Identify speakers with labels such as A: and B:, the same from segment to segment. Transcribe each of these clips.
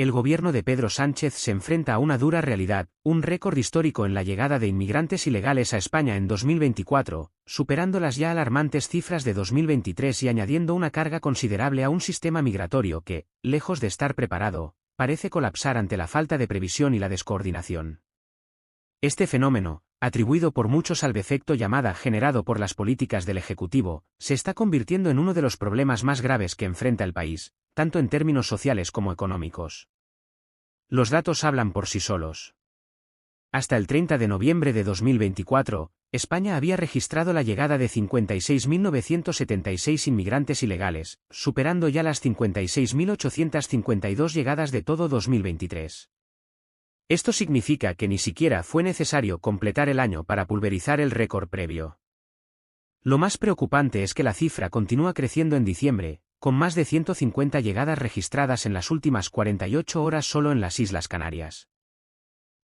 A: el gobierno de Pedro Sánchez se enfrenta a una dura realidad, un récord histórico en la llegada de inmigrantes ilegales a España en 2024, superando las ya alarmantes cifras de 2023 y añadiendo una carga considerable a un sistema migratorio que, lejos de estar preparado, parece colapsar ante la falta de previsión y la descoordinación. Este fenómeno, atribuido por muchos al efecto llamada generado por las políticas del Ejecutivo, se está convirtiendo en uno de los problemas más graves que enfrenta el país, tanto en términos sociales como económicos. Los datos hablan por sí solos. Hasta el 30 de noviembre de 2024, España había registrado la llegada de 56.976 inmigrantes ilegales, superando ya las 56.852 llegadas de todo 2023. Esto significa que ni siquiera fue necesario completar el año para pulverizar el récord previo. Lo más preocupante es que la cifra continúa creciendo en diciembre, con más de 150 llegadas registradas en las últimas 48 horas solo en las Islas Canarias.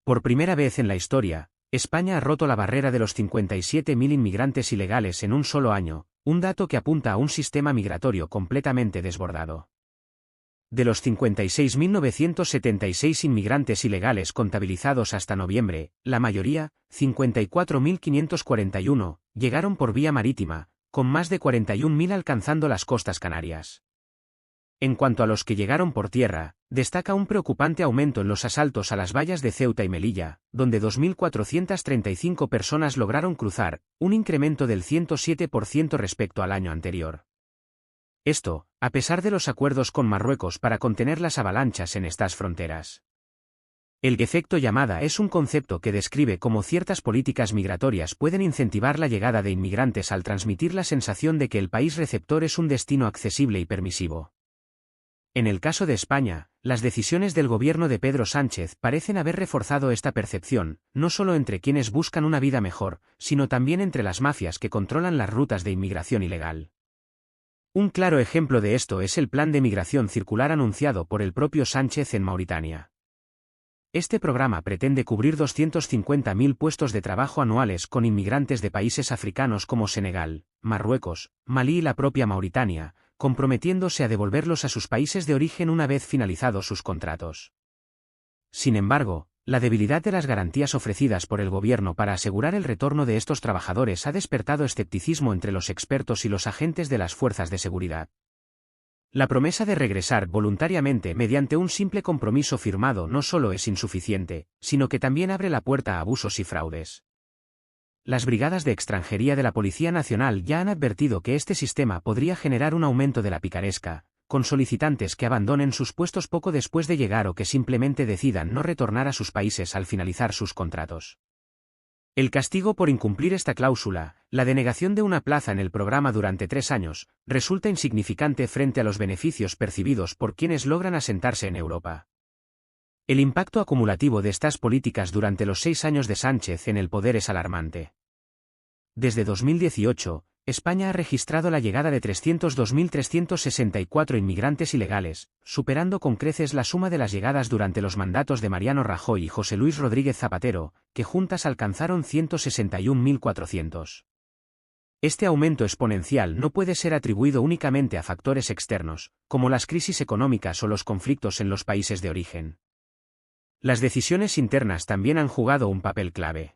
A: Por primera vez en la historia, España ha roto la barrera de los 57.000 inmigrantes ilegales en un solo año, un dato que apunta a un sistema migratorio completamente desbordado. De los 56.976 inmigrantes ilegales contabilizados hasta noviembre, la mayoría, 54.541, llegaron por vía marítima, con más de 41.000 alcanzando las costas canarias. En cuanto a los que llegaron por tierra, destaca un preocupante aumento en los asaltos a las vallas de Ceuta y Melilla, donde 2.435 personas lograron cruzar, un incremento del 107% respecto al año anterior. Esto, a pesar de los acuerdos con Marruecos para contener las avalanchas en estas fronteras. El efecto llamada es un concepto que describe cómo ciertas políticas migratorias pueden incentivar la llegada de inmigrantes al transmitir la sensación de que el país receptor es un destino accesible y permisivo. En el caso de España, las decisiones del gobierno de Pedro Sánchez parecen haber reforzado esta percepción, no solo entre quienes buscan una vida mejor, sino también entre las mafias que controlan las rutas de inmigración ilegal. Un claro ejemplo de esto es el plan de migración circular anunciado por el propio Sánchez en Mauritania. Este programa pretende cubrir 250.000 puestos de trabajo anuales con inmigrantes de países africanos como Senegal, Marruecos, Malí y la propia Mauritania, comprometiéndose a devolverlos a sus países de origen una vez finalizados sus contratos. Sin embargo, la debilidad de las garantías ofrecidas por el gobierno para asegurar el retorno de estos trabajadores ha despertado escepticismo entre los expertos y los agentes de las fuerzas de seguridad. La promesa de regresar voluntariamente mediante un simple compromiso firmado no solo es insuficiente, sino que también abre la puerta a abusos y fraudes. Las brigadas de extranjería de la Policía Nacional ya han advertido que este sistema podría generar un aumento de la picaresca, con solicitantes que abandonen sus puestos poco después de llegar o que simplemente decidan no retornar a sus países al finalizar sus contratos. El castigo por incumplir esta cláusula, la denegación de una plaza en el programa durante 3 años, resulta insignificante frente a los beneficios percibidos por quienes logran asentarse en Europa. El impacto acumulativo de estas políticas durante los 6 años de Sánchez en el poder es alarmante. Desde 2018, España ha registrado la llegada de 302.364 inmigrantes ilegales, superando con creces la suma de las llegadas durante los mandatos de Mariano Rajoy y José Luis Rodríguez Zapatero, que juntas alcanzaron 161.400. Este aumento exponencial no puede ser atribuido únicamente a factores externos, como las crisis económicas o los conflictos en los países de origen. Las decisiones internas también han jugado un papel clave.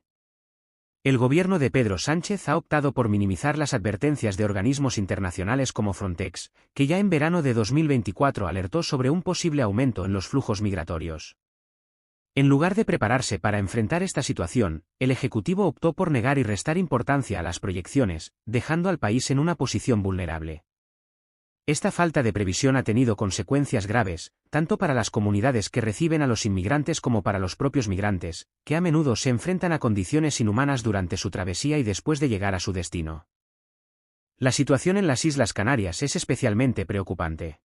A: El gobierno de Pedro Sánchez ha optado por minimizar las advertencias de organismos internacionales como Frontex, que ya en verano de 2024 alertó sobre un posible aumento en los flujos migratorios. En lugar de prepararse para enfrentar esta situación, el Ejecutivo optó por negar y restar importancia a las proyecciones, dejando al país en una posición vulnerable. Esta falta de previsión ha tenido consecuencias graves, tanto para las comunidades que reciben a los inmigrantes como para los propios migrantes, que a menudo se enfrentan a condiciones inhumanas durante su travesía y después de llegar a su destino. La situación en las Islas Canarias es especialmente preocupante.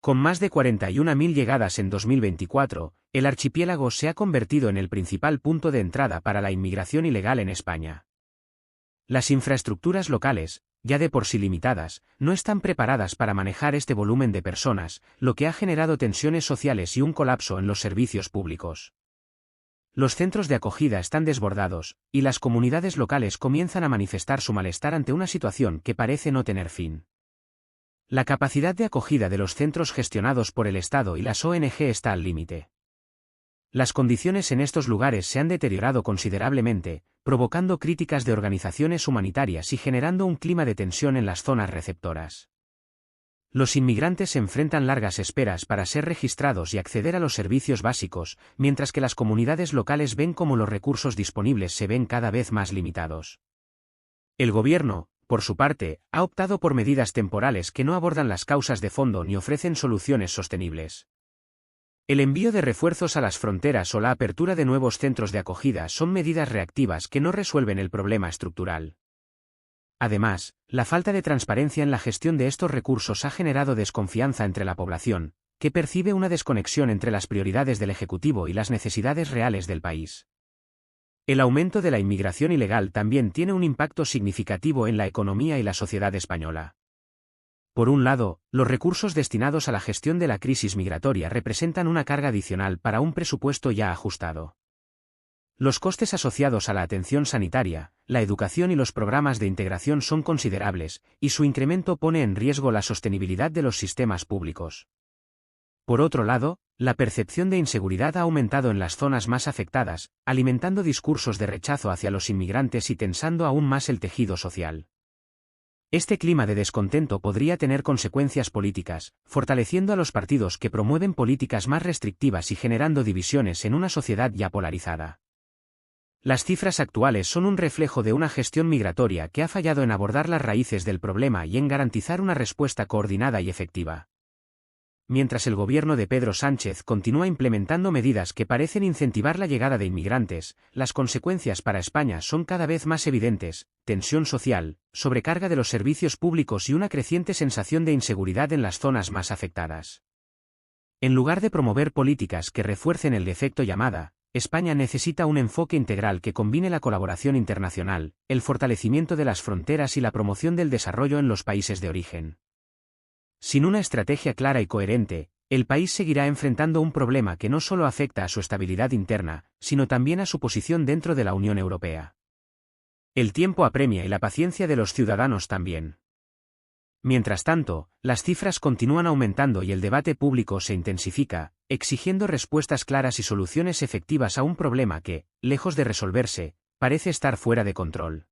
A: Con más de 41.000 llegadas en 2024, el archipiélago se ha convertido en el principal punto de entrada para la inmigración ilegal en España. Las infraestructuras locales, ya de por sí limitadas, no están preparadas para manejar este volumen de personas, lo que ha generado tensiones sociales y un colapso en los servicios públicos. Los centros de acogida están desbordados, y las comunidades locales comienzan a manifestar su malestar ante una situación que parece no tener fin. La capacidad de acogida de los centros gestionados por el Estado y las ONG está al límite. Las condiciones en estos lugares se han deteriorado considerablemente, provocando críticas de organizaciones humanitarias y generando un clima de tensión en las zonas receptoras. Los inmigrantes enfrentan largas esperas para ser registrados y acceder a los servicios básicos, mientras que las comunidades locales ven cómo los recursos disponibles se ven cada vez más limitados. El gobierno, por su parte, ha optado por medidas temporales que no abordan las causas de fondo ni ofrecen soluciones sostenibles. El envío de refuerzos a las fronteras o la apertura de nuevos centros de acogida son medidas reactivas que no resuelven el problema estructural. Además, la falta de transparencia en la gestión de estos recursos ha generado desconfianza entre la población, que percibe una desconexión entre las prioridades del Ejecutivo y las necesidades reales del país. El aumento de la inmigración ilegal también tiene un impacto significativo en la economía y la sociedad española. Por un lado, los recursos destinados a la gestión de la crisis migratoria representan una carga adicional para un presupuesto ya ajustado. Los costes asociados a la atención sanitaria, la educación y los programas de integración son considerables, y su incremento pone en riesgo la sostenibilidad de los sistemas públicos. Por otro lado, la percepción de inseguridad ha aumentado en las zonas más afectadas, alimentando discursos de rechazo hacia los inmigrantes y tensando aún más el tejido social. Este clima de descontento podría tener consecuencias políticas, fortaleciendo a los partidos que promueven políticas más restrictivas y generando divisiones en una sociedad ya polarizada. Las cifras actuales son un reflejo de una gestión migratoria que ha fallado en abordar las raíces del problema y en garantizar una respuesta coordinada y efectiva. Mientras el gobierno de Pedro Sánchez continúa implementando medidas que parecen incentivar la llegada de inmigrantes, las consecuencias para España son cada vez más evidentes: tensión social, sobrecarga de los servicios públicos y una creciente sensación de inseguridad en las zonas más afectadas. En lugar de promover políticas que refuercen el efecto llamada, España necesita un enfoque integral que combine la colaboración internacional, el fortalecimiento de las fronteras y la promoción del desarrollo en los países de origen. Sin una estrategia clara y coherente, el país seguirá enfrentando un problema que no solo afecta a su estabilidad interna, sino también a su posición dentro de la Unión Europea. El tiempo apremia y la paciencia de los ciudadanos también. Mientras tanto, las cifras continúan aumentando y el debate público se intensifica, exigiendo respuestas claras y soluciones efectivas a un problema que, lejos de resolverse, parece estar fuera de control.